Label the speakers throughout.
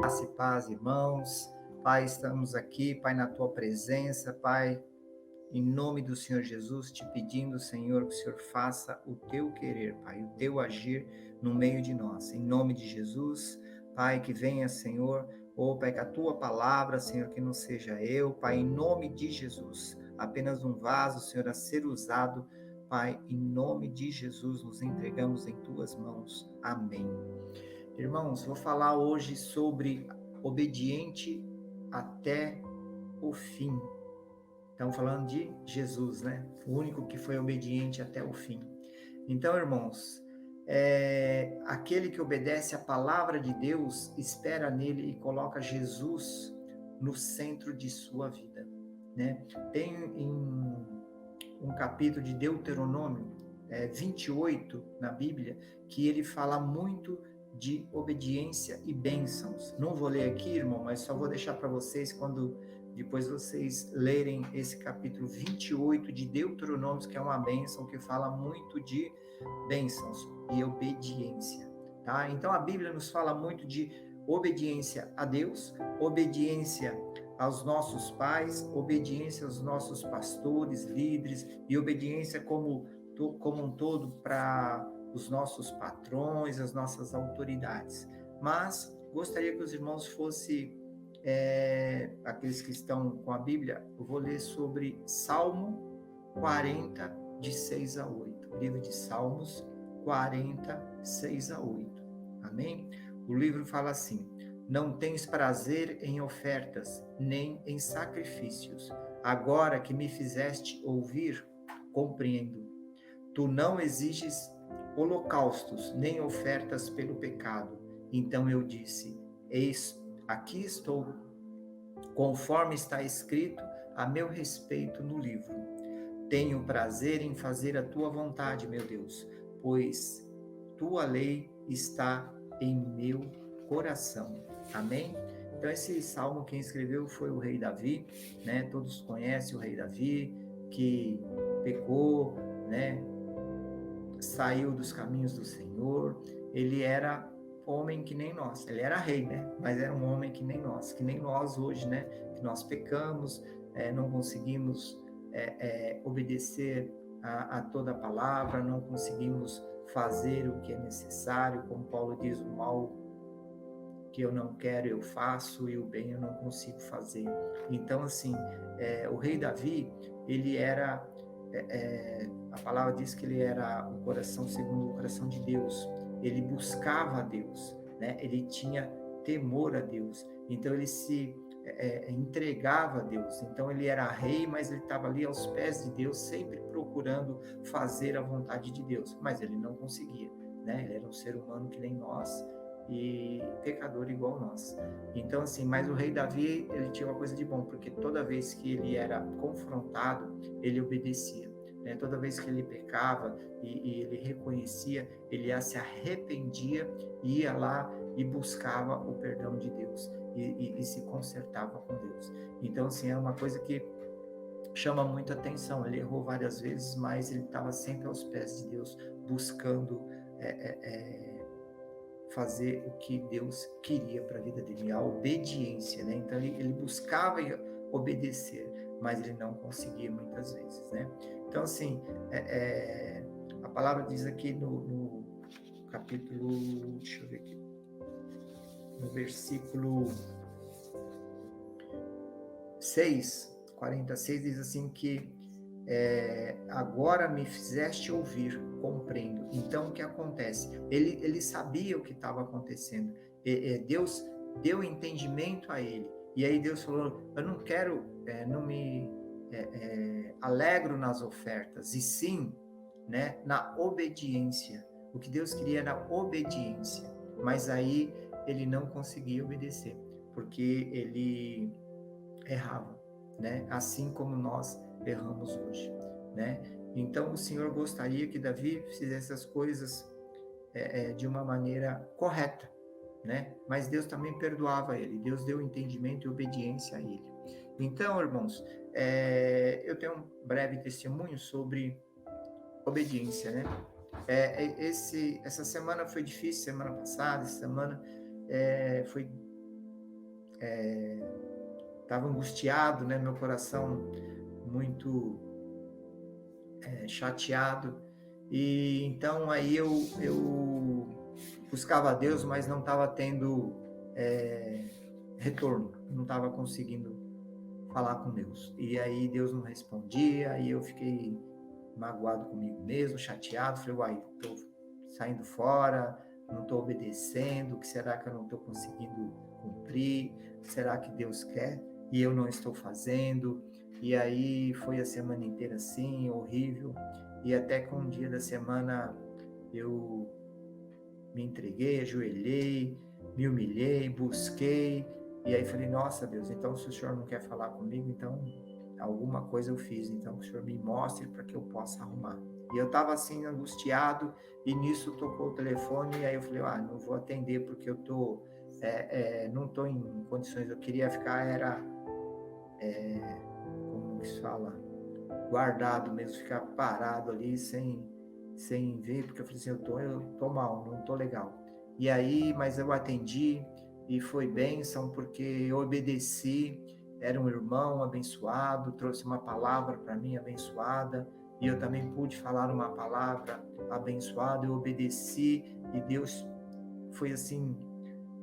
Speaker 1: Graça e paz, irmãos. Pai, estamos aqui, Pai, na tua presença, Pai, em nome do Senhor Jesus, te pedindo, Senhor, que o Senhor faça o teu querer, Pai, o teu agir no meio de nós. Em nome de Jesus, Pai, que venha, Senhor, Pai, que a tua palavra, Senhor, que não seja eu, Pai, em nome de Jesus, apenas um vaso, Senhor, a ser usado, Pai, em nome de Jesus, nos entregamos em tuas mãos. Amém. Irmãos, vou falar hoje sobre obediente até o fim. Estamos falando de Jesus, né? O único que foi obediente até o fim. Então, irmãos, aquele que obedece à palavra de Deus, espera nele e coloca Jesus no centro de sua vida, né? Tem um capítulo de Deuteronômio 28 na Bíblia, que ele fala muito de obediência e bênçãos. Não vou ler aqui, irmão, mas só vou deixar para vocês quando depois vocês lerem esse capítulo 28 de Deuteronômio, que é uma bênção, que fala muito de bênçãos e obediência, tá? Então a Bíblia nos fala muito de obediência a Deus, obediência aos nossos pais, obediência aos nossos pastores, líderes e obediência como um todo para os nossos patrões, as nossas autoridades. Mas gostaria que os irmãos fossem aqueles que estão com a Bíblia, eu vou ler sobre Salmo 40, de 6 a 8. Livro de Salmos 40, 6 a 8. Amém? O livro fala assim: não tens prazer em ofertas, nem em sacrifícios. Agora que me fizeste ouvir, compreendo. Tu não exiges holocaustos, nem ofertas pelo pecado. Então eu disse: eis, aqui estou, conforme está escrito a meu respeito no livro. Tenho prazer em fazer a tua vontade, meu Deus, pois tua lei está em meu coração. Amém? Então esse salmo quem escreveu foi o rei Davi, né? Todos conhecem o rei Davi, que pecou, né? Saiu dos caminhos do Senhor. Ele era homem que nem nós. Ele era rei, né? Mas era um homem que nem nós hoje, né? Que nós pecamos, não conseguimos obedecer a toda a palavra, não conseguimos fazer o que é necessário, como Paulo diz, o mal que eu não quero eu faço e o bem eu não consigo fazer. Então, assim, o rei Davi, ele era, a palavra diz que ele era o coração segundo o coração de Deus, ele buscava a Deus, né? Ele tinha temor a Deus, então ele se entregava a Deus. Então ele era rei, mas ele estava ali aos pés de Deus, sempre procurando fazer a vontade de Deus, mas ele não conseguia, né? Ele era um ser humano que nem nós e pecador igual nós. Então assim, mas o rei Davi, ele tinha uma coisa de bom, porque toda vez que ele era confrontado, ele obedecia, né? Toda vez que ele pecava e ele reconhecia, ele se arrependia, ia lá e buscava o perdão de Deus e se consertava com Deus. Então assim, é uma coisa que chama muita atenção. Ele errou várias vezes, mas ele estava sempre aos pés de Deus, buscando fazer o que Deus queria para a vida dele, a obediência, né? Então ele buscava obedecer, mas ele não conseguia muitas vezes, né? Então assim, a palavra diz aqui no capítulo, deixa eu ver aqui, no versículo 6, 46, diz assim que agora me fizeste ouvir, compreendo. Então, o que acontece? Ele sabia o que estava acontecendo. Deus deu entendimento a ele. E aí Deus falou, eu não quero, não me alegro nas ofertas, e sim, né, na obediência. O que Deus queria era obediência. Mas aí ele não conseguia obedecer, porque ele errava, né? Assim como nós erramos hoje, né? Então o Senhor gostaria que Davi fizesse as coisas de uma maneira correta, né? Mas Deus também perdoava ele. Deus deu entendimento e obediência a ele. Então, irmãos, eu tenho um breve testemunho sobre obediência, né? Essa semana foi difícil, semana passada, essa semana foi estava angustiado, né? Meu coração muito chateado. E então aí eu buscava a Deus, mas não estava tendo retorno, não estava conseguindo falar com Deus. E aí Deus não respondia, e eu fiquei magoado comigo mesmo, chateado. Falei, uai, estou saindo fora, não estou obedecendo, o que será que eu não estou conseguindo cumprir? Será que Deus quer? E eu não estou fazendo. E aí foi a semana inteira assim, horrível. E até que um dia da semana eu me entreguei, ajoelhei, me humilhei, busquei. E aí falei, nossa Deus, então se o Senhor não quer falar comigo, então alguma coisa eu fiz, então que o Senhor me mostre para que eu possa arrumar. E eu estava assim, angustiado, e nisso tocou o telefone, e aí eu falei, não vou atender porque eu não estou em condições, eu queria ficar, como que se fala, guardado mesmo, ficar parado ali sem ver, porque eu falei assim, eu tô mal, não tô legal. E aí, mas eu atendi e foi bênção, porque eu obedeci, era um irmão abençoado, trouxe uma palavra para mim abençoada, e eu também pude falar uma palavra abençoada, eu obedeci, e Deus foi assim,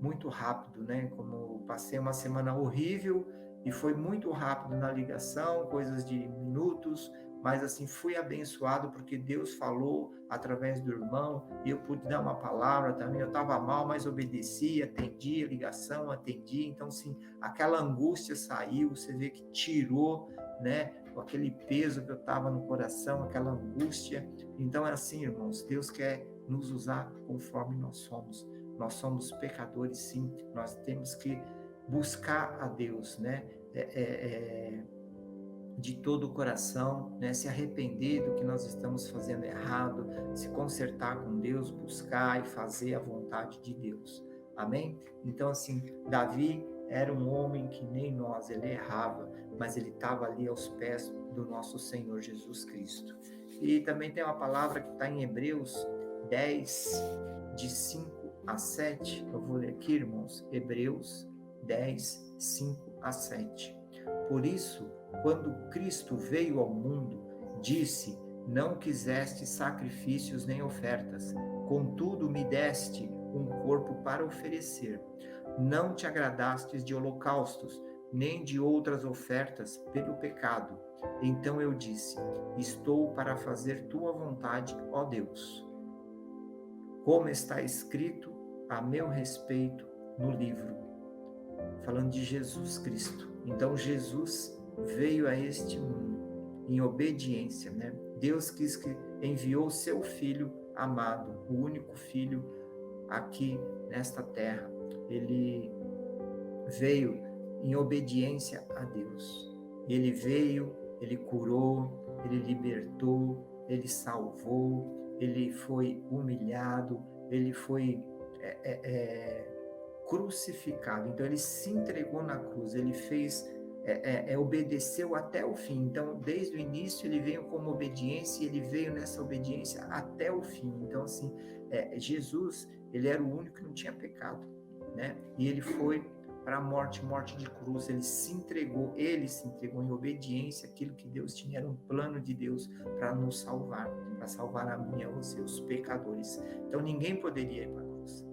Speaker 1: muito rápido, né? Como passei uma semana horrível e foi muito rápido na ligação, coisas de minutos, mas assim fui abençoado porque Deus falou através do irmão e eu pude dar uma palavra também. Eu estava mal, mas obedeci, atendi a ligação, atendi. Então, assim, aquela angústia saiu, você vê que tirou, né? Aquele peso que eu estava no coração, aquela angústia. Então, é assim, irmãos, Deus quer nos usar conforme nós somos. Nós somos pecadores, sim. Nós temos que buscar a Deus, né? De todo o coração, né? Se arrepender do que nós estamos fazendo errado, se consertar com Deus, buscar e fazer a vontade de Deus. Amém? Então, assim, Davi era um homem que nem nós, ele errava, mas ele estava ali aos pés do nosso Senhor Jesus Cristo. E também tem uma palavra que está em Hebreus 10, de 5 a 7. Eu vou ler aqui, irmãos, Hebreus 10, 5 a 7. Por isso, quando Cristo veio ao mundo, disse: não quiseste sacrifícios nem ofertas, contudo me deste um corpo para oferecer. Não te agradastes de holocaustos, nem de outras ofertas pelo pecado. Então eu disse: estou para fazer tua vontade, ó Deus. Como está escrito a meu respeito no livro. Falando de Jesus Cristo. Então Jesus veio a este mundo em obediência, né? Deus quis que enviou seu filho amado, o único filho aqui nesta terra. Ele veio em obediência a Deus. Ele veio, ele curou, ele libertou, ele salvou, ele foi humilhado, ele foi crucificado. Então ele se entregou na cruz, ele fez obedeceu até o fim. Então, desde o início, ele veio como obediência e ele veio nessa obediência até o fim. Então, assim, Jesus, ele era o único que não tinha pecado, né? E ele foi para a morte de cruz. Ele se entregou em obediência àquilo que Deus tinha. Era um plano de Deus para nos salvar, para salvar a mim e a você, os pecadores. Então, ninguém poderia ir para a cruz.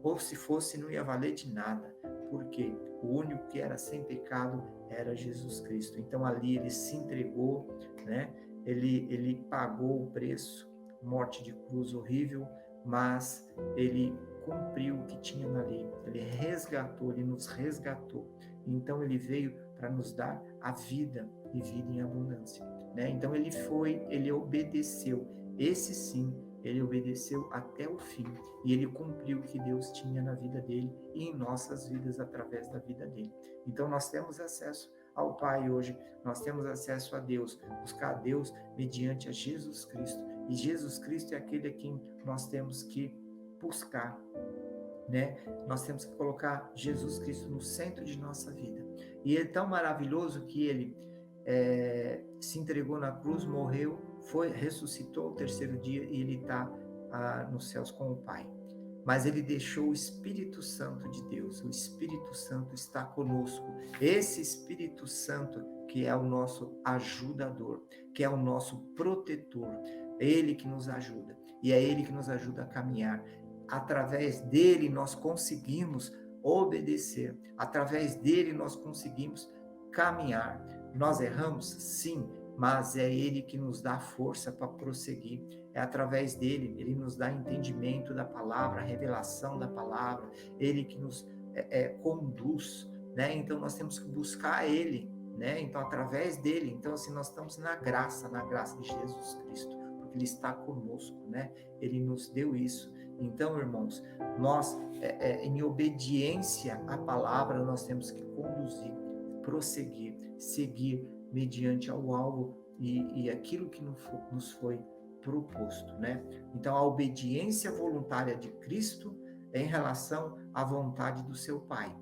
Speaker 1: Ou se fosse, não ia valer de nada, porque o único que era sem pecado era Jesus Cristo. Então ali ele se entregou, né? Ele pagou o preço, morte de cruz horrível, mas ele cumpriu o que tinha na lei. Ele resgatou, ele nos resgatou. Então ele veio para nos dar a vida e vida em abundância, né? Então ele obedeceu. Esse sim, ele obedeceu até o fim e ele cumpriu o que Deus tinha na vida dele e em nossas vidas através da vida dele. Então nós temos acesso ao Pai hoje, nós temos acesso a Deus, buscar a Deus mediante a Jesus Cristo. E Jesus Cristo é aquele a quem nós temos que buscar, né? Nós temos que colocar Jesus Cristo no centro de nossa vida. E ele é tão maravilhoso que ele se entregou na cruz, morreu, ressuscitou o terceiro dia e ele está nos céus com o Pai. mas ele deixou o Espírito Santo de Deus. O Espírito Santo está conosco. Esse Espírito Santo que é o nosso ajudador, que é o nosso protetor, é ele que nos ajuda e é ele que nos ajuda a caminhar. Através dele nós conseguimos obedecer, através dele nós conseguimos caminhar. Nós erramos? Sim, mas é ele que nos dá força para prosseguir. É através dele, ele nos dá entendimento da palavra, revelação da palavra, ele que nos conduz, né? Então nós temos que buscar ele, né? Então através dele, então assim nós estamos na graça de Jesus Cristo, porque ele está conosco, né? Ele nos deu isso. Então, irmãos, nós em obediência à palavra nós temos que conduzir, prosseguir, seguir mediante ao alvo e aquilo que nos foi proposto, né? Então, a obediência voluntária de Cristo é em relação à vontade do seu Pai.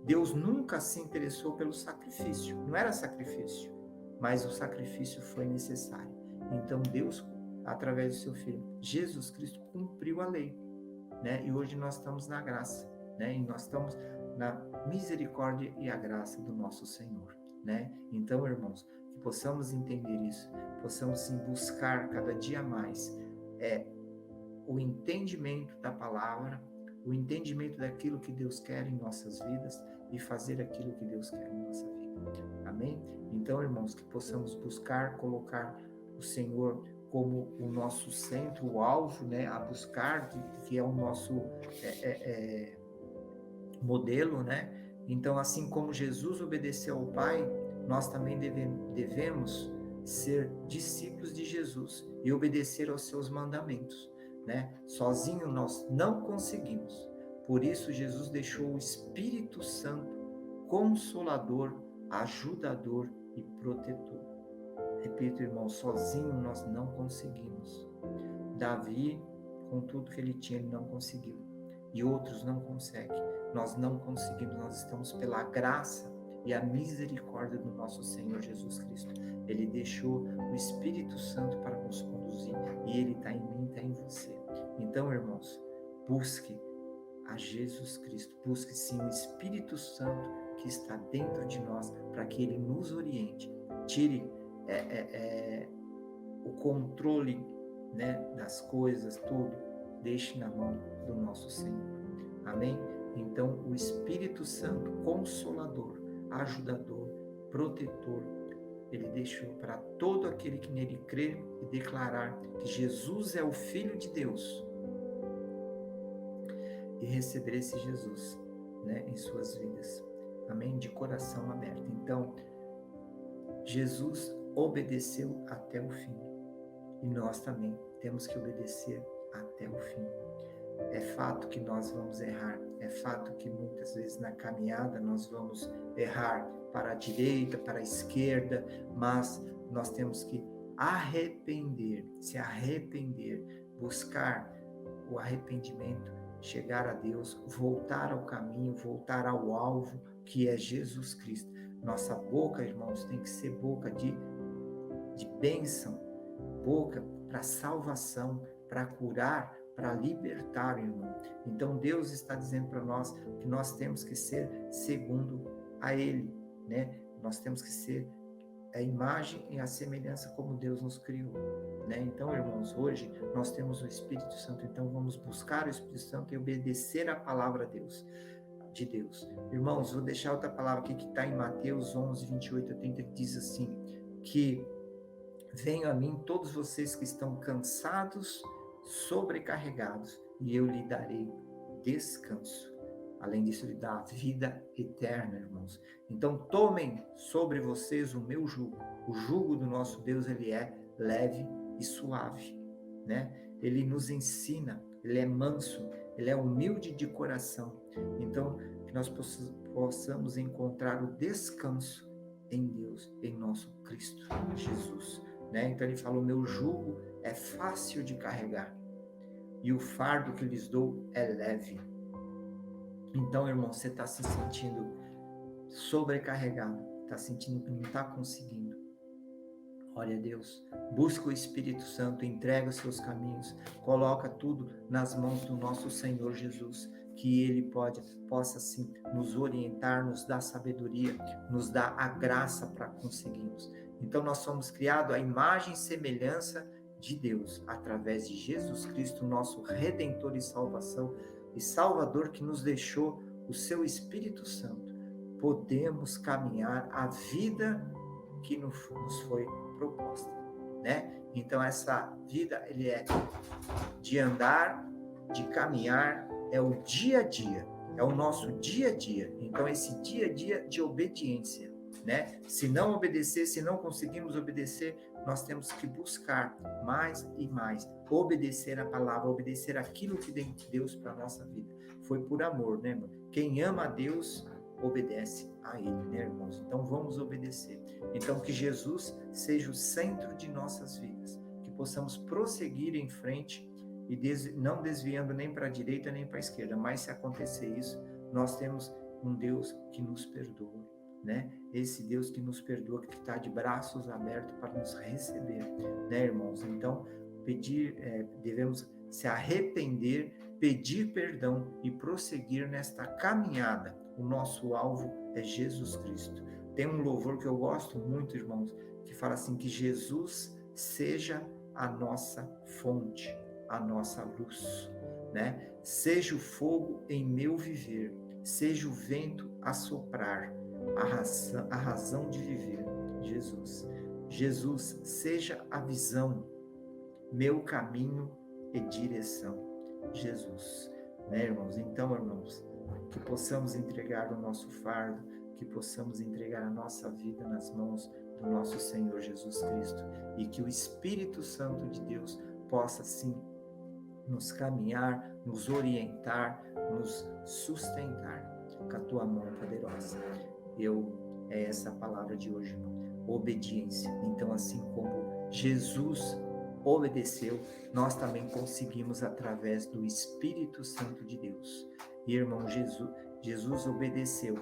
Speaker 1: Deus nunca se interessou pelo sacrifício, não era sacrifício, mas o sacrifício foi necessário. Então, Deus, através do seu Filho, Jesus Cristo, cumpriu a lei, né? E hoje nós estamos na graça, né? E nós estamos na misericórdia e a graça do nosso Senhor, né? Então, irmãos, que possamos entender isso, possamos sim buscar cada dia mais o entendimento da palavra, o entendimento daquilo que Deus quer em nossas vidas e fazer aquilo que Deus quer em nossa vida. Amém? Então, irmãos, que possamos buscar, colocar o Senhor como o nosso centro, o alvo, né, a buscar, que é o nosso modelo, né? Então, assim como Jesus obedeceu ao Pai, nós também devemos ser discípulos de Jesus e obedecer aos seus mandamentos, né? Sozinho nós não conseguimos. Por isso, Jesus deixou o Espírito Santo consolador, ajudador e protetor. Repito, irmão, sozinho nós não conseguimos. Davi, com tudo que ele tinha, ele não conseguiu. E outros não conseguem. Nós não conseguimos, nós estamos pela graça e a misericórdia do nosso Senhor Jesus Cristo. Ele deixou o Espírito Santo para nos conduzir e ele está em mim, está em você. Então, irmãos, busque a Jesus Cristo, busque sim o Espírito Santo que está dentro de nós para que ele nos oriente, tire o controle, né, das coisas, tudo, deixe na mão do nosso Senhor. Amém? Então, o Espírito Santo, consolador, ajudador, protetor, ele deixou para todo aquele que nele crê e declarar que Jesus é o Filho de Deus e receber esse Jesus, né, em suas vidas. Amém? De coração aberto. Então, Jesus obedeceu até o fim. E nós também temos que obedecer até o fim. É fato que nós vamos errar. É fato que muitas vezes na caminhada nós vamos errar para a direita, para a esquerda, mas nós temos que se arrepender, buscar o arrependimento, chegar a Deus, voltar ao caminho, voltar ao alvo, que é Jesus Cristo. Nossa boca, irmãos, tem que ser boca de bênção, boca para salvação, para curar, para libertar, irmão. Então Deus está dizendo para nós que nós temos que ser segundo a Ele, né? Nós temos que ser a imagem e a semelhança como Deus nos criou, né? Então, irmãos, hoje nós temos o Espírito Santo, então vamos buscar o Espírito Santo e obedecer a palavra de Deus. Irmãos, vou deixar outra palavra aqui que está em Mateus 11, 28 a 30, que diz assim, que venham a mim todos vocês que estão cansados, sobrecarregados, e eu lhe darei descanso. Além disso, ele dá a vida eterna, irmãos. Então, tomem sobre vocês o meu jugo. O jugo do nosso Deus, ele é leve e suave, né? Ele nos ensina, ele é manso, ele é humilde de coração. Então, que nós possamos encontrar o descanso em Deus, em nosso Cristo Jesus, né? Então, ele falou, meu jugo é fácil de carregar e o fardo que lhes dou é leve. Então, irmão, você está se sentindo sobrecarregado, está sentindo que não está conseguindo. Ore a Deus, busca o Espírito Santo, entrega os seus caminhos, coloca tudo nas mãos do nosso Senhor Jesus, que Ele possa sim nos orientar, nos dar sabedoria, nos dar a graça para conseguirmos. Então nós somos criados à imagem e semelhança de Deus, através de Jesus Cristo, nosso Redentor e Salvação e Salvador, que nos deixou o seu Espírito Santo. Podemos caminhar a vida que nos foi proposta, né? Então essa vida, ele é de andar, de caminhar, é o dia a dia, é o nosso dia a dia. Então esse dia a dia de obediência, né? Se não obedecer, se não conseguimos obedecer, nós temos que buscar mais e mais, obedecer a palavra, obedecer aquilo que Deus para a nossa vida. Foi por amor, né, irmão? Quem ama a Deus, obedece a Ele, né, irmãos? Então vamos obedecer. Então que Jesus seja o centro de nossas vidas, que possamos prosseguir em frente e não desviando nem para a direita nem para a esquerda, mas se acontecer isso, nós temos um Deus que nos perdoa, né? Esse Deus que nos perdoa, que está de braços abertos para nos receber, né, irmãos? Então devemos se arrepender, pedir perdão e prosseguir nesta caminhada. O nosso alvo é Jesus Cristo. Tem um louvor que eu gosto muito, irmãos, que fala assim, que Jesus seja a nossa fonte, a nossa luz, né? Seja o fogo em meu viver, seja o vento a soprar, a razão de viver, Jesus. Jesus, seja a visão, meu caminho e direção, Jesus, né, irmãos? Então, irmãos, que possamos entregar o nosso fardo, que possamos entregar a nossa vida nas mãos do nosso Senhor Jesus Cristo e que o Espírito Santo de Deus possa, sim, nos caminhar, nos orientar, nos sustentar com a tua mão poderosa. É essa a palavra de hoje, irmão. Obediência. Então, assim como Jesus obedeceu, nós também conseguimos através do Espírito Santo de Deus. E, irmão, Jesus obedeceu.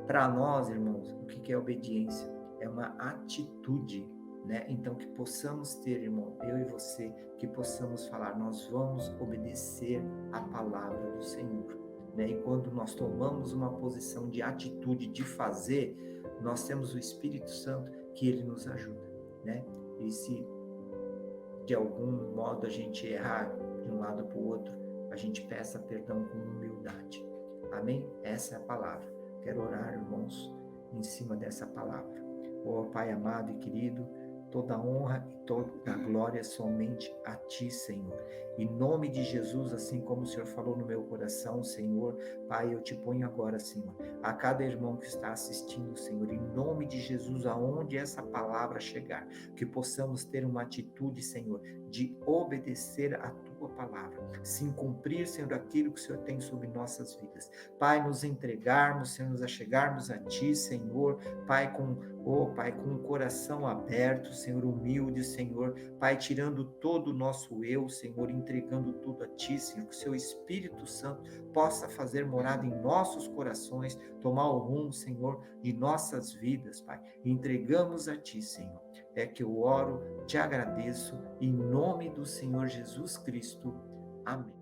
Speaker 1: Para nós, irmãos, o que é obediência? É uma atitude, né? Então, que possamos ter, irmão, eu e você, que possamos falar, nós vamos obedecer a palavra do Senhor, né? E quando nós tomamos uma posição de atitude, de fazer, nós temos o Espírito Santo que ele nos ajuda, né? E se de algum modo a gente errar de um lado para o outro, a gente peça perdão com humildade. Amém? Essa é a palavra. Quero orar, irmãos, em cima dessa palavra. Ó Pai amado e querido, toda honra e toda glória somente a Ti, Senhor. Em nome de Jesus, assim como o Senhor falou no meu coração, Senhor, Pai, eu te ponho agora, Senhor, a cada irmão que está assistindo, Senhor, em nome de Jesus, aonde essa palavra chegar, que possamos ter uma atitude, Senhor, de obedecer a Tua palavra, sim, cumprir, Senhor, aquilo que o Senhor tem sobre nossas vidas. Pai, nos entregarmos, Senhor, nos achegarmos a Ti, Senhor, Pai, com o coração aberto, Senhor, humilde, Senhor, Pai, tirando todo o nosso eu, Senhor, entregando tudo a Ti, Senhor, que o Seu Espírito Santo possa fazer morada em nossos corações, tomar o rumo, Senhor, de nossas vidas, Pai. Entregamos a Ti, Senhor. É que eu oro, te agradeço, em nome do Senhor Jesus Cristo. Amém.